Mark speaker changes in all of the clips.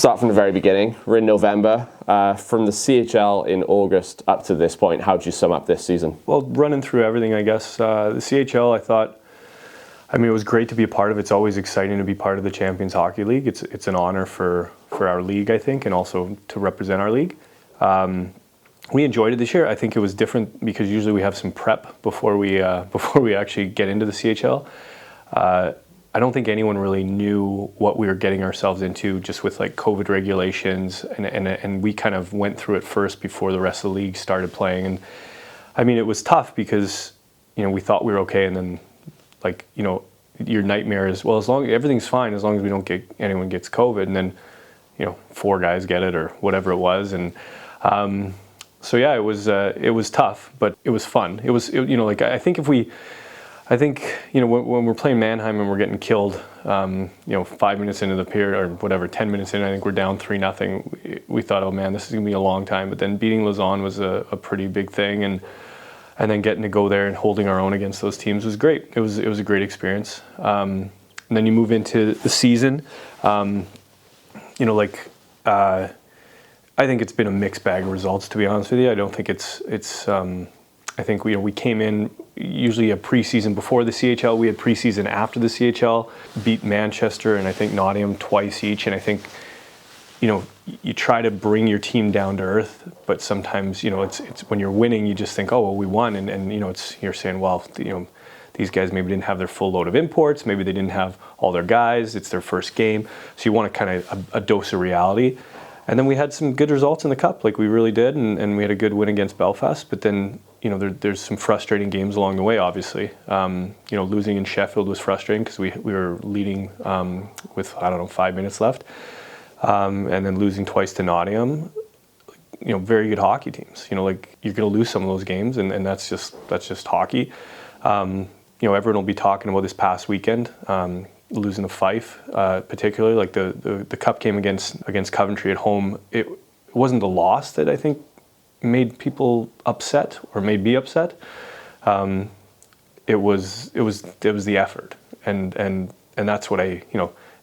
Speaker 1: start from the very beginning. We're in November. From the CHL in August up to this point, how do you sum up this season?
Speaker 2: Well, running through everything, I guess. The CHL, I thought, it was great to be a part of. It's always exciting to be part of the Champions Hockey League. It's an honor for our league, I think, and also to represent our league. We enjoyed it this year. I think it was different because usually we have some prep before we actually get into the CHL. I don't think anyone really knew what we were getting ourselves into, just with like COVID regulations, and we kind of went through it first before the rest of the league started playing. And it was tough because we thought we were okay, and then your nightmare is, well, as long everything's fine as long as we don't get anyone gets COVID, and then 4 guys get it or whatever it was, and so yeah, it was tough, but it was fun. I think when we're playing Mannheim and we're getting killed, 5 minutes into the period or whatever, 10 minutes in, I think we're down 3-0. We thought, oh man, this is gonna be a long time. But then beating Lausanne was a pretty big thing, and then getting to go there and holding our own against those teams was great. It was a great experience. And then you move into the season. I think it's been a mixed bag of results, to be honest with you. I don't think it's. I think we came in usually a preseason before the CHL. We had preseason after the CHL. Beat Manchester and I think Nottingham twice each. And I think you try to bring your team down to earth, but sometimes it's when you're winning, you just think, oh well, we won, and you're saying, well, these guys maybe didn't have their full load of imports, maybe they didn't have all their guys. It's their first game, so you want to kind of a dose of reality. And then we had some good results in the Cup, like we really did, and we had a good win against Belfast. But then, there's some frustrating games along the way, obviously. Losing in Sheffield was frustrating because we were leading with, 5 minutes left. And then losing twice to Nottingham. Very good hockey teams. You're going to lose some of those games, and that's just hockey. Everyone will be talking about this past weekend. Losing to Fife, particularly like the Cup game against Coventry at home. It wasn't the loss that I think made people upset or made me upset. It was the effort, and that's what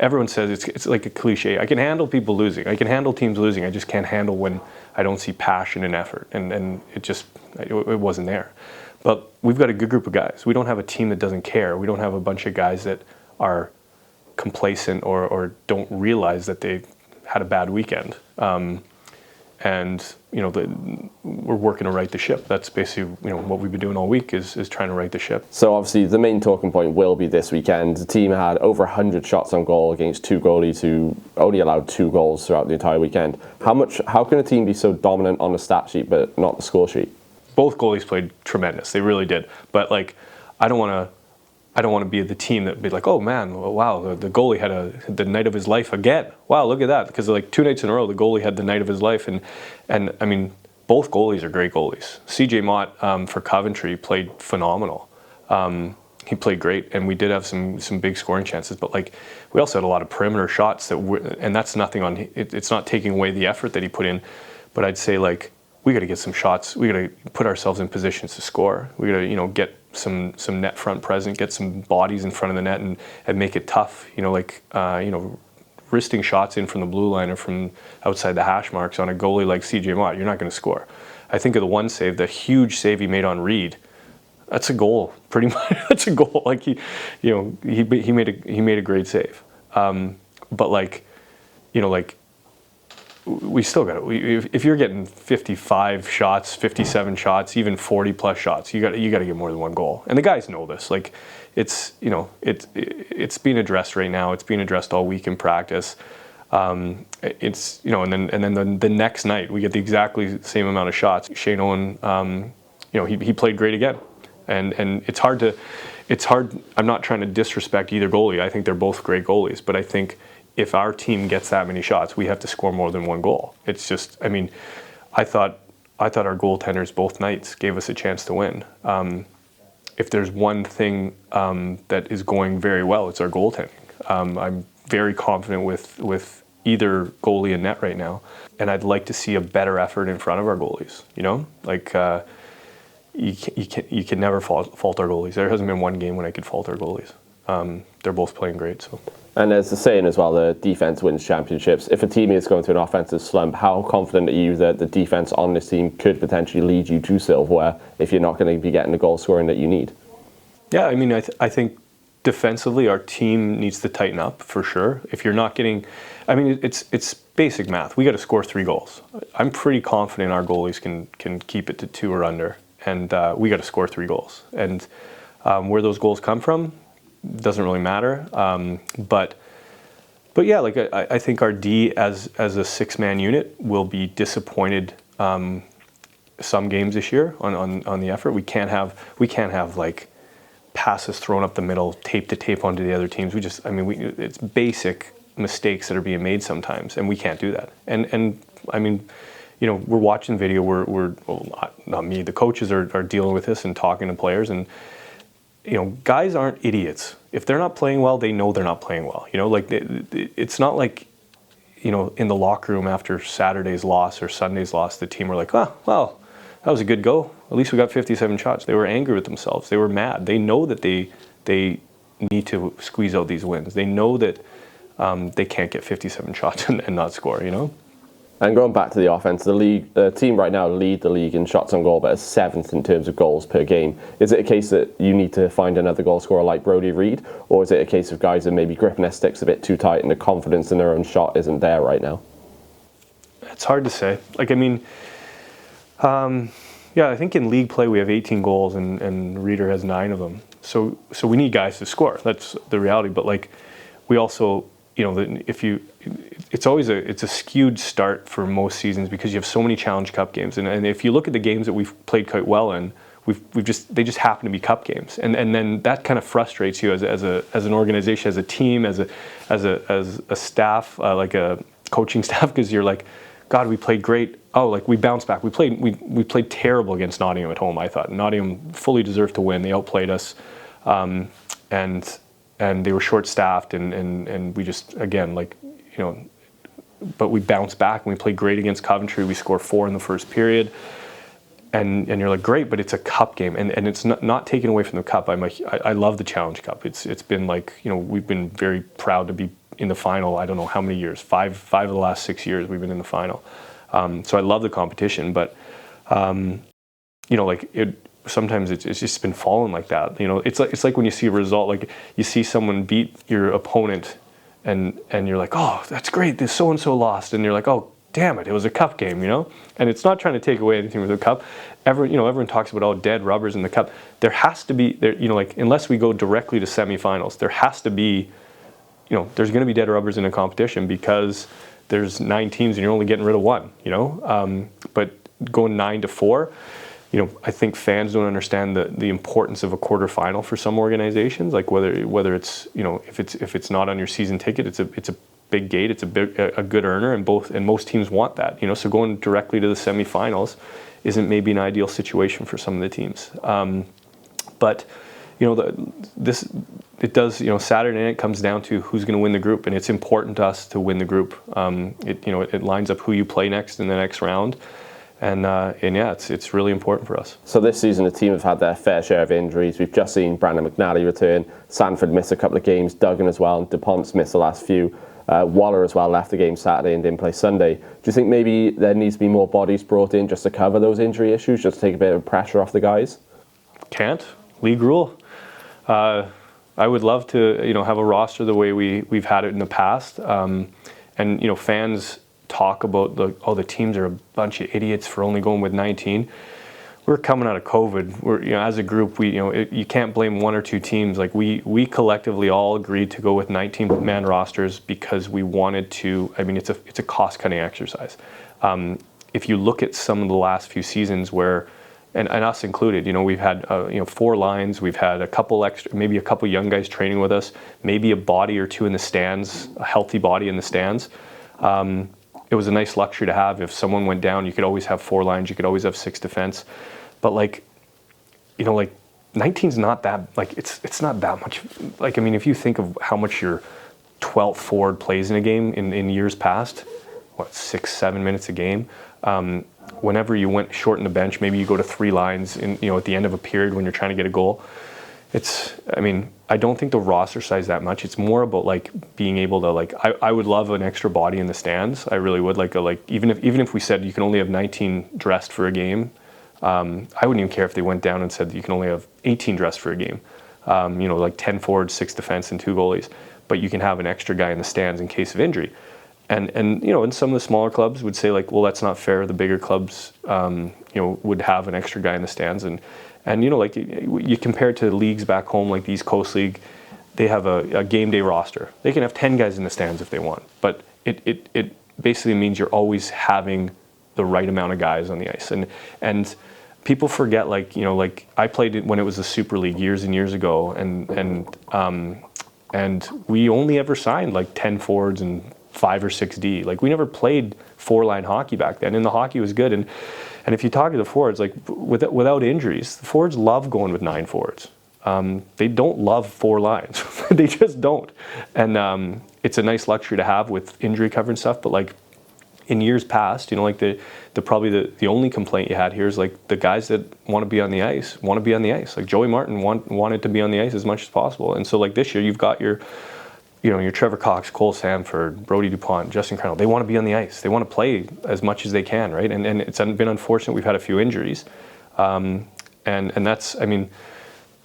Speaker 2: everyone says. It's like a cliche. I can handle people losing. I can handle teams losing. I just can't handle when I don't see passion and effort, and it wasn't there. But we've got a good group of guys. We don't have a team that doesn't care. We don't have a bunch of guys that are complacent or don't realize that they had a bad weekend. We're working to right the ship. That's basically what we've been doing all week is trying to right the ship.
Speaker 1: So obviously the main talking point will be this weekend. The team had over 100 shots on goal against 2 goalies who only allowed 2 goals throughout the entire weekend. How can a team be so dominant on the stat sheet but not the score sheet?
Speaker 2: Both goalies played tremendous. They really did. But I don't want to be the team that be like, oh man, wow, the goalie had the night of his life again. Wow, look at that. Because 2 nights in a row, the goalie had the night of his life. And both goalies are great goalies. CJ Mott for Coventry played phenomenal. He played great, and we did have some big scoring chances. But we also had a lot of perimeter shots and that's nothing on. It's not taking away the effort that he put in. But I'd say we got to get some shots. We got to put ourselves in positions to score. We got to get some net front present, get some bodies in front of the net, and make it tough. Wristing shots in from the blue line or from outside the hash marks on a goalie like CJ Mott, you're not going to score. I think of the one save, the huge save he made on Reed. That's a goal, pretty much. That's a goal. He made a great save. We still got it. If you're getting 55 shots, 57 shots, even 40 plus shots, you got to get more than one goal. And the guys know this. It's being addressed right now. It's being addressed all week in practice. And then the next night we get the exactly same amount of shots. Shane Owen, he played great again. And it's hard. I'm not trying to disrespect either goalie. I think they're both great goalies, but I think if our team gets that many shots, we have to score more than one goal. It's just, I thought our goaltenders both nights gave us a chance to win. If there's one thing that is going very well, it's our goaltending. I'm very confident with either goalie and net right now, and I'd like to see a better effort in front of our goalies. You can never fault our goalies. There hasn't been one game when I could fault our goalies. They're both playing great. So.
Speaker 1: And there's the saying as well, the defense wins championships. If a team is going through an offensive slump, how confident are you that the defense on this team could potentially lead you to silverware if you're not going to be getting the goal scoring that you need?
Speaker 2: Yeah, I mean, I think defensively our team needs to tighten up for sure. If you're not getting, I mean, it's basic math. We got to score 3 goals. I'm pretty confident our goalies can keep it to 2 or under, and we got to score 3 goals. And where those goals come from doesn't really matter. But yeah, like I think our D as a 6-man unit will be disappointed some games this year on the effort. We can't have like passes thrown up the middle, tape to tape onto the other teams. It's basic mistakes that are being made sometimes, and we can't do that. And I mean, you know, we're watching video. Well, not me. The coaches are dealing with this and talking to players, and you know, guys aren't idiots. If they're not playing well, they know they're not playing well. You know, like it's not like, you know, in the locker room after Saturday's loss or Sunday's loss, the team were like, oh, well, that was a good go. At least we got 57 shots. They were angry with themselves. They were mad. They know that they need to squeeze out these wins. They know that they can't get 57 shots and not score, you know?
Speaker 1: And going back to the offense, the team right now lead the league in shots on goal, but is 7th in terms of goals per game. Is it a case that you need to find another goal scorer like Brodie Reid, or is it a case of guys that maybe gripping their sticks a bit too tight and the confidence in their own shot isn't there right now?
Speaker 2: It's hard to say. Like, I mean, yeah, I think in league play we have 18 goals and Reeder has 9 of them. So we need guys to score. That's the reality. But like, we also, you know, it's a skewed start for most seasons because you have so many Challenge Cup games, and if you look at the games that we've played quite well in, they just happen to be cup games, and then that kind of frustrates you as an organization, as a team, as a staff, like a coaching staff, because you're like, God, we played great. Oh, like we bounced back. We played terrible against Nottingham at home. I thought Nottingham fully deserved to win. They outplayed us, and they were short-staffed, and we just, again, like, you know, but we bounced back and we played great against Coventry. We scored 4 in the first period, and you're like, great, but it's a cup game, and it's not taken away from the cup. I love the Challenge Cup. It's been like, you know, we've been very proud to be in the final. I don't know how many years, five of the last 6 years we've been in the final. So I love the competition, but you know, like sometimes it's just been falling like that. You know, it's like when you see a result, like you see someone beat your opponent, and you're like, oh, that's great, this so and so lost, and you're like, oh, damn it was a cup game, you know. And it's not trying to take away anything with the cup. Everyone talks about all dead rubbers in the cup. There has to be, you know, like, unless we go directly to semifinals, there has to be, you know, there's going to be dead rubbers in a competition because there's 9 teams and you're only getting rid of 1, you know. But going 9-4, you know, I think fans don't understand the importance of a quarterfinal for some organizations. Like whether it's, you know, if it's not on your season ticket, it's a big gate, it's a good earner, and most teams want that, you know. So going directly to the semifinals isn't maybe an ideal situation for some of the teams. But you know, it does, you know, Saturday night comes down to who's going to win the group, and it's important to us to win the group. It lines up who you play next in the next round. And yeah, it's really important for us.
Speaker 1: So this season, the team have had their fair share of injuries. We've just seen Brandon McNally return, Sanford miss a couple of games, Duggan as well, and DuPont's missed the last few. Waller as well left the game Saturday and didn't play Sunday. Do you think maybe there needs to be more bodies brought in just to cover those injury issues, just to take a bit of pressure off the guys?
Speaker 2: Can't. League rule. I would love to, you know, have a roster the way we've had it in the past. And you know, fans talk about the teams are a bunch of idiots for only going with 19. We're coming out of COVID. We're, you know, as a group, you can't blame 1 or 2 teams. Like we collectively all agreed to go with 19-man rosters because we wanted to. I mean, it's a cost-cutting exercise. If you look at some of the last few seasons where, and us included, you know, we've had 4 lines. We've had a couple extra, maybe a couple young guys training with us, maybe a body or 2 in the stands, a healthy body in the stands. It was a nice luxury to have. If someone went down, you could always have 4 lines. You could always have 6 defense. But like, you know, like 19's not that, like it's not that much. Like, I mean, if you think of how much your 12th forward plays in a game in years past, 6-7 minutes a game. Whenever you went short in the bench, maybe you go to 3 lines in, you know, at the end of a period when you're trying to get a goal. I mean, I don't think the roster size that much. It's more about like being able to like. I would love an extra body in the stands. I really would like even if we said you can only have 19 dressed for a game, I wouldn't even care if they went down and said you can only have 18 dressed for a game. Like 10 forwards, 6 defense, and 2 goalies. But you can have an extra guy in the stands in case of injury. And some of the smaller clubs would say like, well, that's not fair. The bigger clubs, would have an extra guy in the stands, and like you compare it to the leagues back home, like the East Coast League, they have a game day roster. They can have 10 guys in the stands if they want, but it basically means you're always having the right amount of guys on the ice, and people forget like I played it when it was the Super League years and years ago, and we only ever signed like 10 forwards and 5 or 6 D. Like we never played 4-line hockey back then, and the hockey was good. And if you talk to the forwards, like without injuries, the forwards love going with 9 forwards. They don't love 4 lines. They just don't. And it's a nice luxury to have with injury cover and stuff. But like in years past, like probably the only complaint you had here is like the guys that want to be on the ice. Like Joey Martin wanted to be on the ice as much as possible. And so like this year, you've got your Trevor Cox, Cole Sanford, Brody DuPont, Justin Crandall. They want to be on the ice. They want to play as much as they can, right? And it's been unfortunate. We've had a few injuries, and that's. I mean,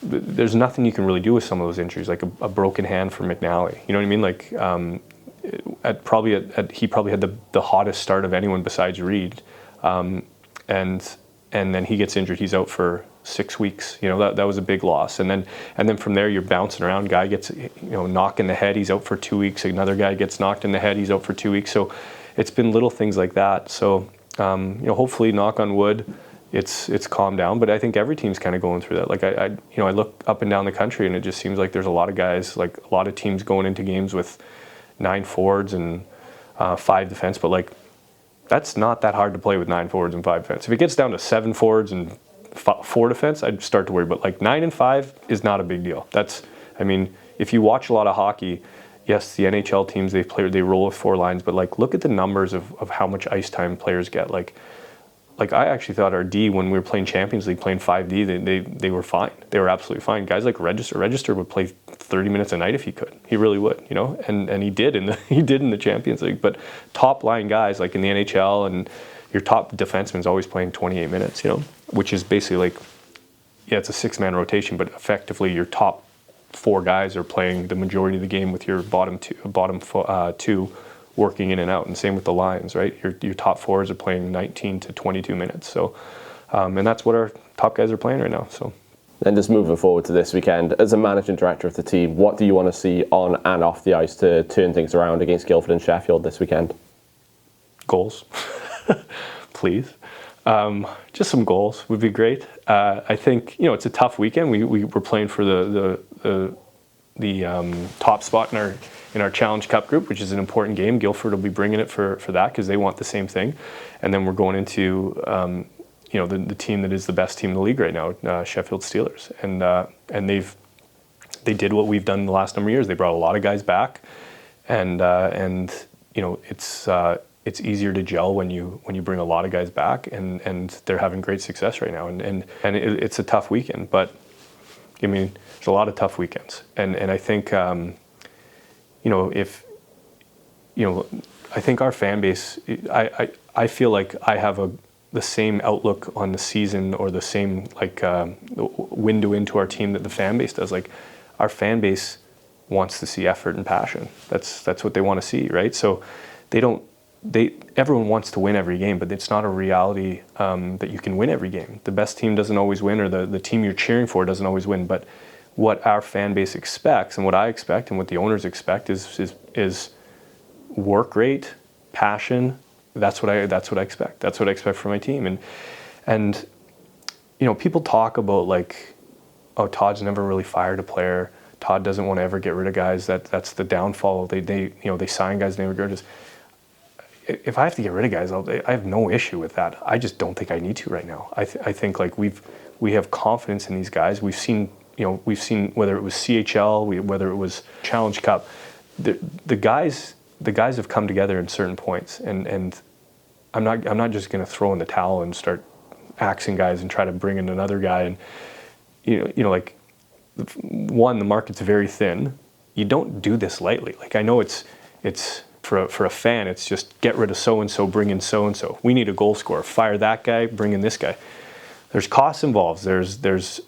Speaker 2: there's nothing you can really do with some of those injuries, like a broken hand for McNally. You know what I mean? Like he probably had the hottest start of anyone besides Reed, and then he gets injured. He's out for 6 weeks. That was a big loss. And then from there you're bouncing around. Guy gets knocked in the head. He's out for 2 weeks. Another guy gets knocked in the head. He's out for 2 weeks. So it's been little things like that. So hopefully, knock on wood, it's calmed down. But I think every team's kind of going through that. Like I look up and down the country, and it just seems like there's a lot of guys, like a lot of teams going into games with 9 forwards and 5 defense. But like that's not that hard to play with 9 forwards and 5 defense. If it gets down to 7 forwards and 4 defense, I'd start to worry. But like 9 and 5 is not a big deal. If you watch a lot of hockey, yes, the NHL teams they roll with 4 lines, but like look at the numbers of how much ice time players get. Like I actually thought our D, when we were playing Champions League, playing 5D, they were fine. They were absolutely fine. Guys like Register would play 30 minutes a night if he could. He really would, and he did in the Champions League. But top line guys like in the NHL, and your top defenseman's always playing 28 minutes, which is basically like, yeah, it's a 6-man rotation, but effectively your top 4 guys are playing the majority of the game with your bottom two working in and out. And same with the lines, right? Your top 4s are playing 19 to 22 minutes. So, and that's what our top guys are playing right now. So.
Speaker 1: And just moving forward to this weekend, as a managing director of the team, what do you want to see on and off the ice to turn things around against Guildford and Sheffield this weekend?
Speaker 2: Goals, please. Just some goals would be great. I think it's a tough weekend. We're playing for the top spot in our Challenge Cup group, which is an important game. Guildford will be bringing it for that because they want the same thing. And then we're going into the team that is the best team in the league right now, Sheffield Steelers, and they did what we've done in the last number of years. They brought a lot of guys back, and it's easier to gel when you bring a lot of guys back, and they're having great success right now. And it's a tough weekend, but there's a lot of tough weekends, and I think I think our fan base, I feel like I have the same outlook on the season, or the same window into our team that the fan base does. Like our fan base wants to see effort and passion. That's what they want to see, right? So everyone wants to win every game, but it's not a reality that you can win every game. The best team doesn't always win, or the team you're cheering for doesn't always win. But what our fan base expects, and what I expect, and what the owners expect is work rate, passion. That's what I expect. That's what I expect from my team. And people talk about like, oh, Todd's never really fired a player. Todd doesn't want to ever get rid of guys. That's the downfall. They sign guys they regard as. If I have to get rid of guys, I have no issue with that. I just don't think I need to right now. I think like we have confidence in these guys. We've seen whether it was CHL, whether it was Challenge Cup, the guys have come together in certain points, and I'm not just going to throw in the towel and start axing guys and try to bring in another guy. And like one, the market's very thin. You don't do this lightly. Like, I know it's for a fan, it's just get rid of so-and-so, bring in so-and-so. We need a goal scorer. Fire that guy, bring in this guy. There's costs involved. There's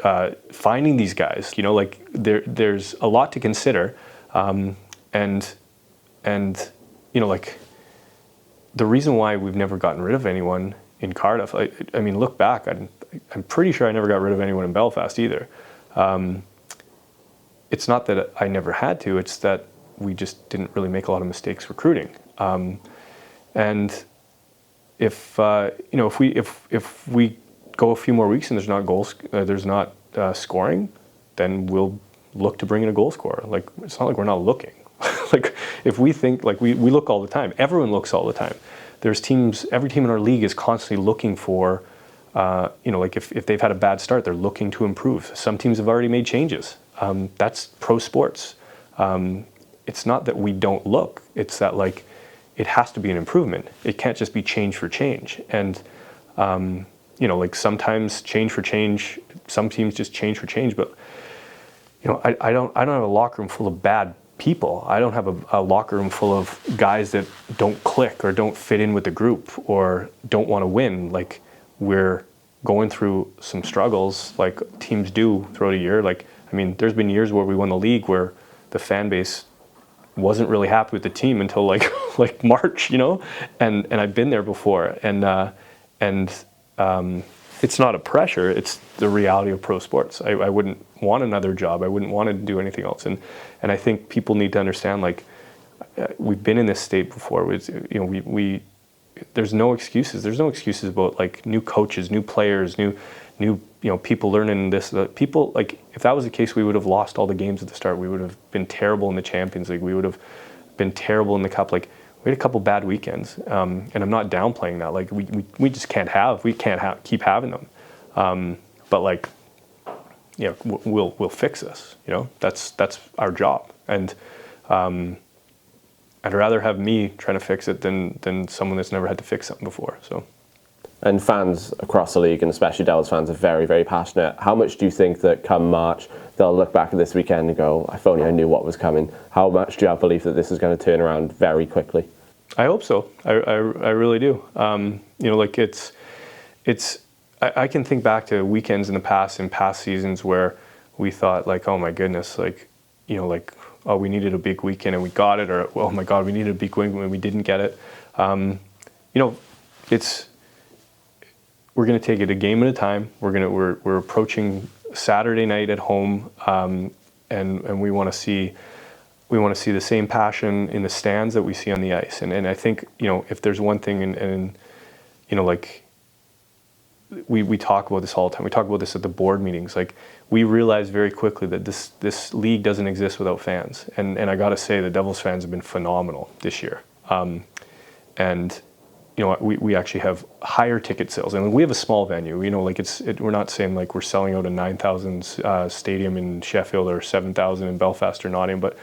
Speaker 2: finding these guys. You know, like there's a lot to consider, and you know, like the reason why we've never gotten rid of anyone in Cardiff. I mean, look back. I'm pretty sure I never got rid of anyone in Belfast either. It's not that I never had to. It's that we just didn't really make a lot of mistakes recruiting. And if you know, if we go a few more weeks and there's not goals, there's not scoring, then we'll look to bring in a goal scorer. Like, it's not like we're not looking. Like, if we think, like, we look all the time. Everyone looks all the time. There's teams. Every team in our league is constantly looking for. You know, like if they've had a bad start, they're looking to improve. Some teams have already made changes. That's pro sports. It's not that we don't look. It's that, like, it has to be an improvement. It can't just be change for change. And you know, like, sometimes change for change. Some teams just change for change. But you know, I don't have a locker room full of bad people. I don't have a locker room full of guys that don't click or don't fit in with the group or don't want to win. Like, we're going through some struggles like teams do throughout a year. Like, I mean, there's been years where we won the league where the fan base wasn't really happy with the team until like like March, you know, and I've been there before, and it's not a pressure, it's the reality of pro sports. I wouldn't want another job. I wouldn't want to do anything else, and I think people need to understand, like, we've been in this state before. It's, you know, we there's no excuses. There's no excuses about, like, new coaches, new players, new you know, people learning this. People, like, if that was the case, we would have lost all the games at the start. We would have been terrible in the Champions League. We would have been terrible in the Cup. Like, we had a couple bad weekends, and I'm not downplaying that. Like, we just can't keep having them. But, like, you know, we'll fix this. You know, that's our job. And I'd rather have me trying to fix it than someone that's never had to fix something before. So.
Speaker 1: And fans across the league, and especially Devils fans, are very, very passionate. How much do you think that come March, they'll look back at this weekend and go, if only I knew what was coming? How much do you have belief that this is going to turn around very quickly?
Speaker 2: I hope so. I really do. You know, like, I can think back to weekends in past seasons where we thought, like, oh my goodness, like, you know, like, oh, we needed a big weekend and we got it, or, oh my God, we needed a big weekend and we didn't get it. You know, we're going to take it a game at a time. We're approaching Saturday night at home, and we want to see the same passion in the stands that we see on the ice. And I think, you know, if there's one thing, and you know, like, we talk about this all the time. We talk about this at the board meetings. Like, we realize very quickly that this league doesn't exist without fans. And I got to say, the Devils fans have been phenomenal this year. And you know, we actually have higher ticket sales, and we have a small venue. You know, like, we're not saying like we're selling out a 9,000 stadium in Sheffield or 7,000 in Belfast or Nottingham, but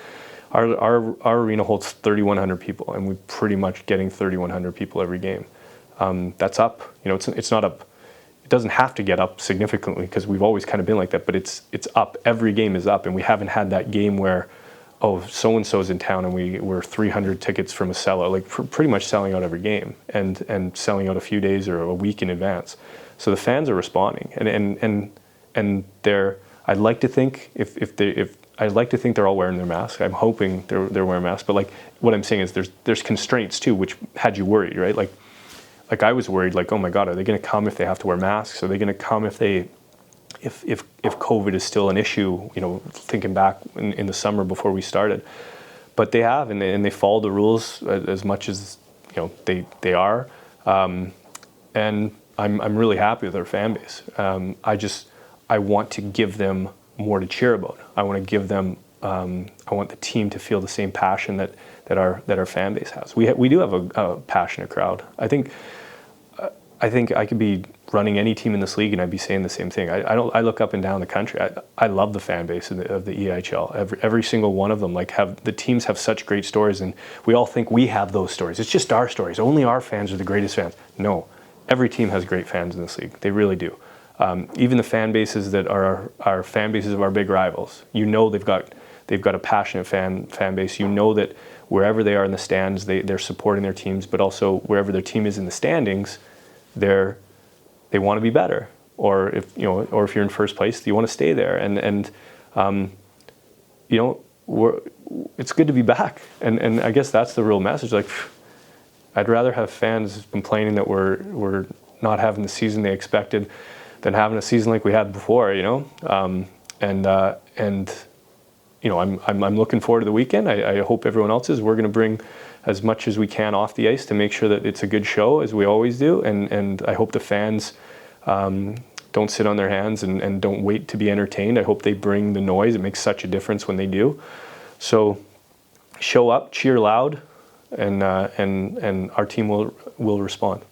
Speaker 2: our arena holds 3,100 people, and we're pretty much getting 3,100 people every game. That's up. You know, it's not up. It doesn't have to get up significantly because we've always kind of been like that, but it's up. Every game is up, and we haven't had that game where, oh, so-and-so's in town and we're 300 tickets from a sellout, like, pretty much selling out every game and selling out a few days or a week in advance. So the fans are responding, and I'd like to think I'd like to think they're all wearing their masks. I'm hoping they're wearing masks, but, like, what I'm saying is there's constraints too, which had you worried, right? Like I was worried, like, oh my God, are they going to come if they have to wear masks? Are they going to come if COVID is still an issue, you know, thinking back in the summer before we started. But they have, and they follow the rules as much as, you know, they are. And I'm really happy with our fan base. I want to give them more to cheer about. I want to give them, I want the team to feel the same passion that our fan base has. We do have a passionate crowd. I think I could be running any team in this league and I'd be saying the same thing. I look up and down the country. I love the fan base of the EIHL. Every single one of them, like, the teams have such great stories, and we all think we have those stories. It's just our stories. Only our fans are the greatest fans. No, every team has great fans in this league. They really do. even the fan bases that are our fan bases of our big rivals, they've got a passionate fan base. That wherever they are in the stands, they're supporting their teams, but also wherever their team is in the standings, they want to be better. Or if you're in first place, you want to stay there. And it's good to be back. And I guess that's the real message. Like, I'd rather have fans complaining that we're not having the season they expected than having a season like we had before. I'm looking forward to the weekend. I hope everyone else is. We're going to bring as much as we can off the ice to make sure that it's a good show, as we always do. And I hope the fans don't sit on their hands and don't wait to be entertained. I hope they bring the noise. It makes such a difference when they do. So show up, cheer loud, and our team will respond.